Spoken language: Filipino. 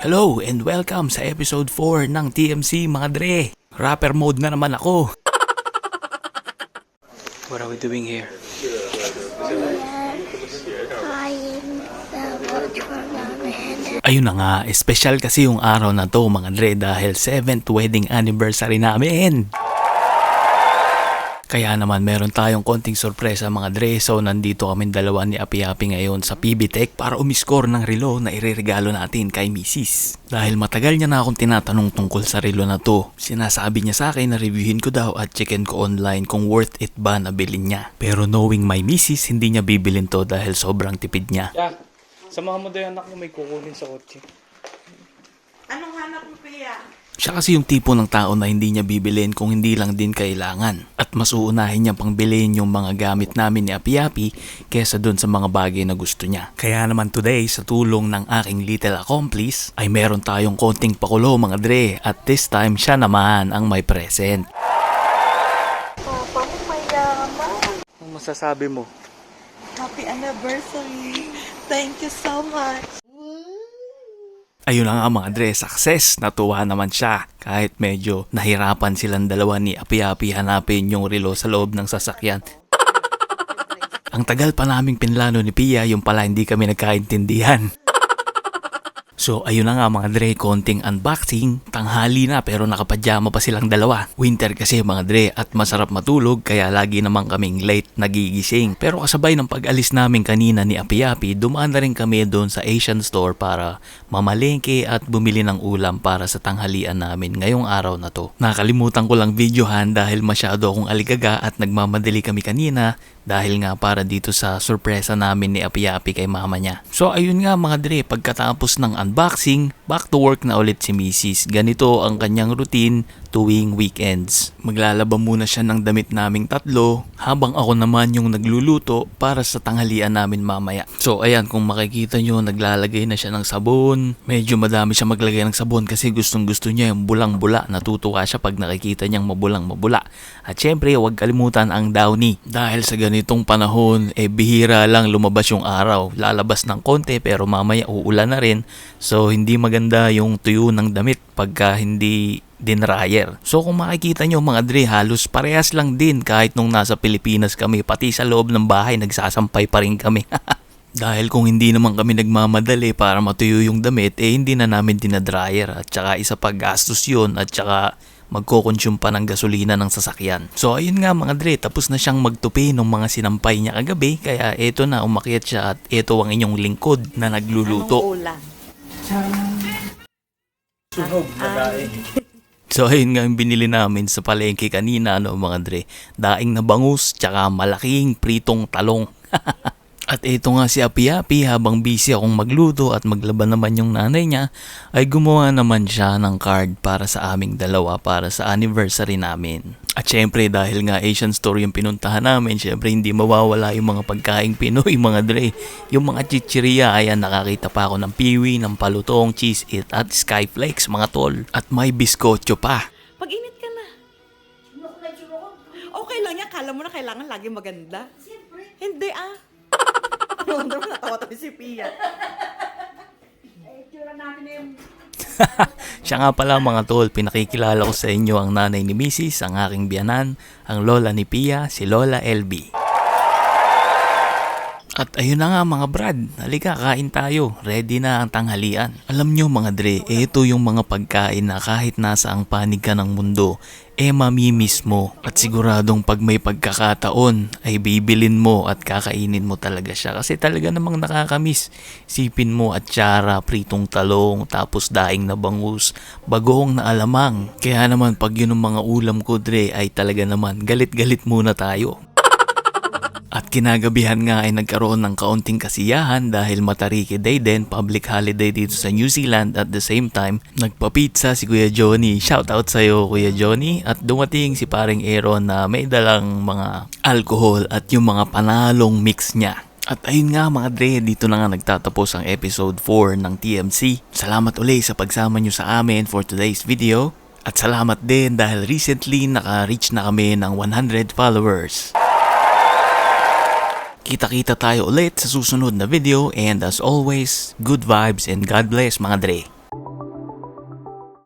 Hello and welcome sa episode 4 ng TMC mga dre. Rapper mode na naman ako. What are we doing here? Ayun na nga, espesyal kasi yung araw na to mga dre dahil 7th wedding anniversary namin. Kaya naman meron tayong konting sorpresa mga dre, so nandito kami dalawa ni Api-Api ngayon sa PB Tech para umiskor ng relo na ireregalo natin kay Mrs. Dahil matagal niya na akong tinatanong tungkol sa relo na to. Sinasabi niya sa akin na reviewin ko daw at checkin ko online kung worth it ba na bilhin niya. Pero knowing my Mrs, hindi niya bibilin to dahil sobrang tipid niya. Yeah, samahan mo daw yung anak mo may kukunin sa kotse. Anong hanap mo, Pia? Siya kasi yung tipo ng tao na hindi niya bibilin kung hindi lang din kailangan. At mas uunahin niya pang bilhin yung mga gamit namin ni Api-Api kesa dun sa mga bagay na gusto niya. Kaya naman today, sa tulong ng aking little accomplice, ay meron tayong konting pakulo mga dre. At this time, siya naman ang may present. Papa mo mayaman. Ang masasabi mo? Happy anniversary. Thank you so much. Ayun na nga mga dre, success. Natuwa naman siya kahit medyo nahirapan silang dalawa ni Api-Api hanapin yung relo sa loob ng sasakyan. Ang tagal pa naming pinlano ni Pia, yung pala hindi kami nagkaintindihan. So ayun na nga mga dre, konting unboxing. Tanghali na pero nakapadyama pa silang dalawa. Winter kasi mga dre at masarap matulog kaya lagi naman kaming late nagigising. Pero kasabay ng pag-alis namin kanina ni Api-Api, dumaan na rin kami doon sa Asian store para mamalengke at bumili ng ulam para sa tanghalian namin ngayong araw na to. Nakalimutan ko lang videohan dahil masyado akong aligaga at nagmamadali kami kanina dahil nga para dito sa sorpresa namin ni Api-Api kay mama niya. So ayun nga mga dre, pagkatapos ng unboxing, back to work na ulit si Mrs. Ganito ang kanyang routine tuwing weekends. Maglalaba muna siya ng damit naming tatlo habang ako naman yung nagluluto para sa tanghalian namin mamaya. So ayan, kung makikita nyo, naglalagay na siya ng sabon. Medyo madami siya maglagay ng sabon kasi gustong gusto niya yung bulang-bula. Natutuwa siya pag nakikita niyang mabulang-mabula. At syempre, huwag kalimutan ang downy. Dahil sa ganitong panahon, bihira lang lumabas yung araw. Lalabas ng konti pero mamaya uulan na rin. So hindi maganda yung tuyo ng damit pagka hindi dinryer. So kung makikita nyo mga dre, halos parehas lang din kahit nung nasa Pilipinas kami, pati sa loob ng bahay nagsasampay pa rin kami. Dahil kung hindi naman kami nagmamadali para matuyo yung damit, hindi na namin dinadryer at saka isa pa gastos yun at saka magko-consume pa ng gasolina ng sasakyan. So ayun nga mga dre, tapos na siyang magtupi ng mga sinampay niya kagabi, kaya eto na, umakyat siya at eto ang inyong lingkod na nagluluto. Anong ulam? Sunog na dahil. So ayun nga yung binili namin sa palengke kanina mga dre. Daing na bangus tsaka malaking pritong talong. At ito nga si Api-Api, habang busy akong magluto at maglaban naman yung nanay niya, ay gumawa naman siya ng card para sa aming dalawa para sa anniversary namin. At syempre dahil nga Asian store yung pinuntahan namin, syempre hindi mawawala yung mga pagkaing Pinoy mga dre. Yung mga chichirya, ayan, nakakita pa ako ng piwi, ng palutong, cheese it at skyflakes mga tol. At may biskotyo pa. Pag-init ka na. Okay lang yan. Kala mo na kailangan lagi maganda. Siyempre. Hindi Wonder mo, natawa-tawa si Pia. Siya nga pala mga tol, pinakikilala ko sa inyo ang nanay ni Mrs., ang aking biyanan, ang lola ni Pia, si Lola LB. At ayun na nga mga brad, halika kain tayo, ready na ang tanghalian. Alam nyo mga dre, ito yung mga pagkain na kahit nasa ang panig ka ng mundo, mamimiss mo. At siguradong pag may pagkakataon ay bibilin mo at kakainin mo talaga siya. Kasi talaga namang nakakamiss. Sipin mo atsara, pritong talong, tapos daing na bangus, bagoong na alamang. Kaya naman pag yun ang mga ulam ko dre ay talaga naman galit-galit muna tayo. At kinagabihan nga ay nagkaroon ng kaunting kasiyahan dahil Matariki Day din, public holiday dito sa New Zealand. At the same time, nagpa-pizza si Kuya Johnny. Shoutout sa'yo Kuya Johnny. At dumating si paring Aaron na may dalang mga alcohol at yung mga panalong mix niya. At ayun nga mga dre, dito na nga nagtatapos ang episode 4 ng TMC. Salamat ulit sa pagsama nyo sa amin for today's video. At salamat din dahil recently naka-reach na kami ng 100 followers. Kita-kita tayo ulit sa susunod na video and as always, good vibes and God bless mga dre.